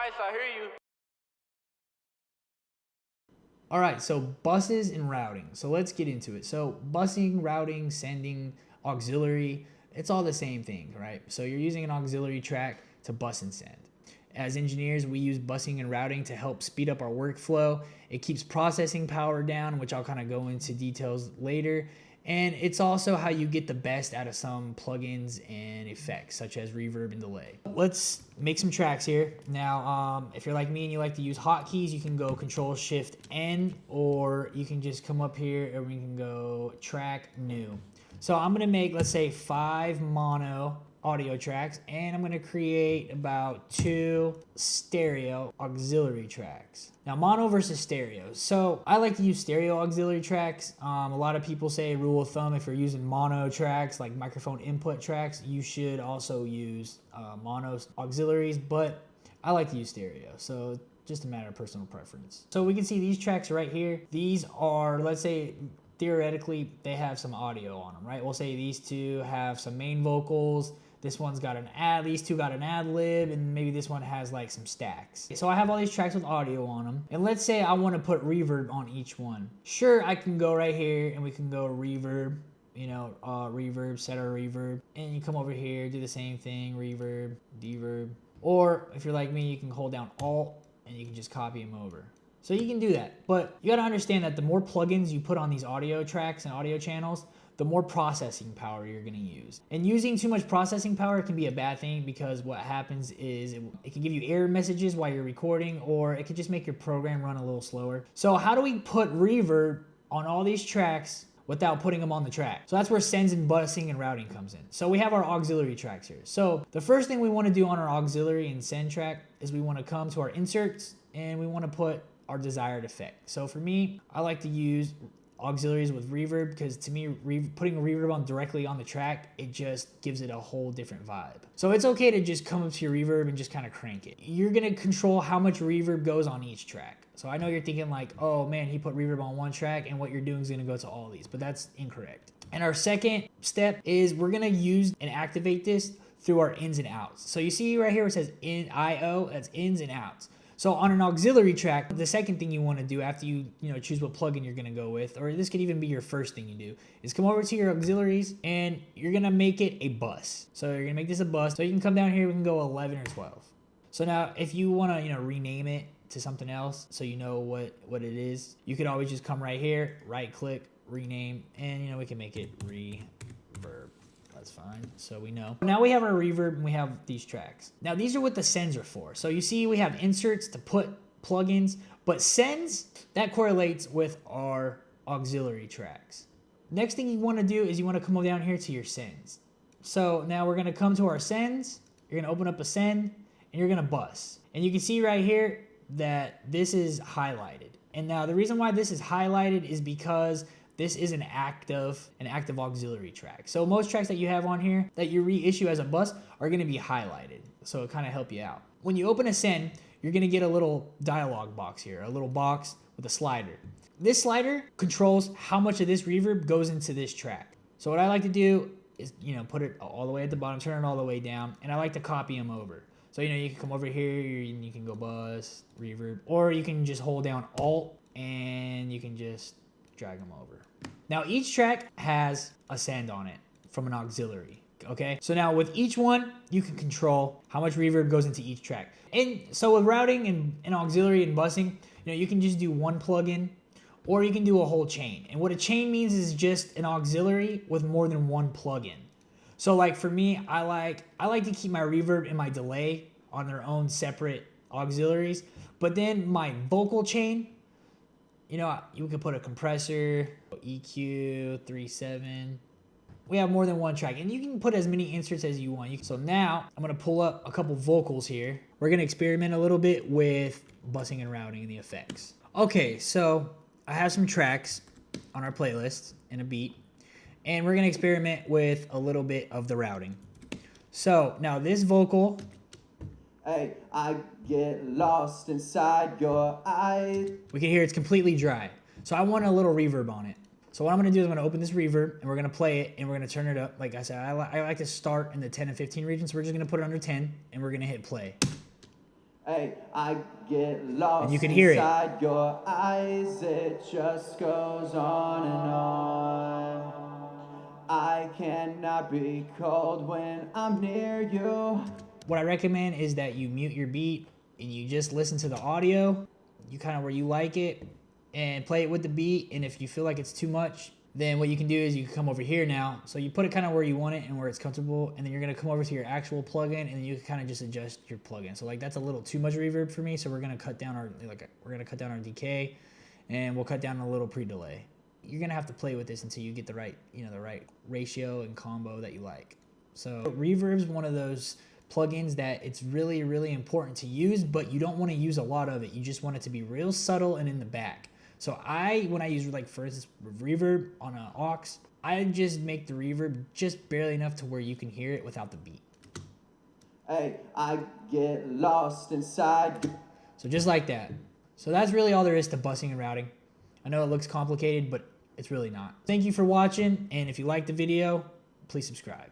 nice, I hear you. All right, so buses and routing. So let's get into it. So busing, routing, sending, auxiliary, it's all the same thing, right? So you're using an auxiliary track to bus and send. As engineers, we use busing and routing to help speed up our workflow. It keeps processing power down, which I'll kind of go into details later. And it's also how you get the best out of some plugins and effects, such as reverb and delay. Let's make some tracks here. Now, if you're like me and you like to use hotkeys, you can go Control-Shift-N, or you can just come up here and we can go Track New. So I'm gonna make, let's say, 5 mono audio tracks, and I'm gonna create about 2 stereo auxiliary tracks. Now, mono versus stereo. So I like to use stereo auxiliary tracks. A lot of people say, rule of thumb, if you're using mono tracks, like microphone input tracks, you should also use mono auxiliaries, but I like to use stereo. So just a matter of personal preference. So we can see these tracks right here. These are, let's say, theoretically, they have some audio on them, right? We'll say these two have some main vocals. This one's got an ad, these two got an ad lib, and maybe this one has like some stacks. So I have all these tracks with audio on them. And let's say I want to put reverb on each one. Sure, I can go right here and we can go reverb, reverb, set our reverb. And you come over here, do the same thing, reverb, deverb. Or if you're like me, you can hold down Alt and you can just copy them over. So you can do that, but you gotta understand that the more plugins you put on these audio tracks and audio channels, the more processing power you're gonna use. And using too much processing power can be a bad thing, because what happens is it can give you error messages while you're recording, or it could just make your program run a little slower. So how do we put reverb on all these tracks without putting them on the track? So that's where sends and busing and routing comes in. So we have our auxiliary tracks here. So the first thing we wanna do on our auxiliary and send track is we wanna come to our inserts and we wanna put our desired effect. So for me, I like to use auxiliaries with reverb, because to me, putting a reverb on directly on the track, it just gives it a whole different vibe. So it's okay to just come up to your reverb and just kind of crank it. You're gonna control how much reverb goes on each track. So I know you're thinking like, oh man, he put reverb on one track and what you're doing is gonna go to all these, but that's incorrect. And our second step is we're gonna use and activate this through our ins and outs. So you see right here where it says in IO, that's ins and outs. So on an auxiliary track, the second thing you want to do after you choose what plugin you're going to go with, or this could even be your first thing you do, is come over to your auxiliaries and you're going to make it a bus. So you're going to make this a bus. So you can come down here, we can go 11 or 12. So now if you want to rename it to something else so you know what it is, you could always just come right here, right click, rename, and we can make it reverb. That's fine, so we know. Now we have our reverb and we have these tracks. Now these are what the sends are for. So you see we have inserts to put plugins, but sends, that correlates with our auxiliary tracks. Next thing you want to do is you want to come down here to your sends. So now we're going to come to our sends, you're going to open up a send, and you're going to bus. And you can see right here that this is highlighted. And now the reason why this is highlighted is because this is an active auxiliary track. So most tracks that you have on here that you reissue as a bus are gonna be highlighted. So it kind of help you out. When you open a send, you're gonna get a little dialog box here, a little box with a slider. This slider controls how much of this reverb goes into this track. So what I like to do is, put it all the way at the bottom, turn it all the way down, and I like to copy them over. So, you can come over here, and you can go bus, reverb, or you can just hold down Alt, and you can just drag them over. Now each track has a send on it from an auxiliary, okay? So now with each one, you can control how much reverb goes into each track. And so with routing and auxiliary and busing, you can just do one plugin, or you can do a whole chain. And what a chain means is just an auxiliary with more than one plugin. So like for me, I like to keep my reverb and my delay on their own separate auxiliaries, but then my vocal chain, you could put a compressor, EQ, 3.7. We have more than one track, and you can put as many inserts as you want. So now I'm gonna pull up a couple vocals here. We're gonna experiment a little bit with busing and routing and the effects. Okay, so I have some tracks on our playlist and a beat, and we're gonna experiment with a little bit of the routing. So now this vocal, hey, I get lost inside your eyes. We can hear it's completely dry. So I want a little reverb on it. So what I'm gonna do is I'm gonna open this reverb and we're gonna play it and we're gonna turn it up. Like I said, I like to start in the 10 and 15 region, so we're just gonna put it under 10 and we're gonna hit play. Hey, I get lost And you can hear it. inside your eyes. It just goes on and on. I cannot be cold when I'm near you. What I recommend is that you mute your beat and you just listen to the audio, you kind of where you like it, and play it with the beat. And if you feel like it's too much, then what you can do is you can come over here now. So you put it kind of where you want it and where it's comfortable, and then you're gonna come over to your actual plugin, and then you can kind of just adjust your plugin. So like that's a little too much reverb for me, so we're gonna cut down our decay, and we'll cut down a little pre-delay. You're gonna have to play with this until you get the right, the right ratio and combo that you like. So reverb's one of those plugins that it's really, really important to use, but you don't want to use a lot of it. You just want it to be real subtle and in the back. So when I use, like, for instance, reverb on an aux, I just make the reverb just barely enough to where you can hear it without the beat. Hey, I get lost inside. So just like that. So that's really all there is to busing and routing. I know it looks complicated, but it's really not. Thank you for watching, and if you liked the video, please subscribe.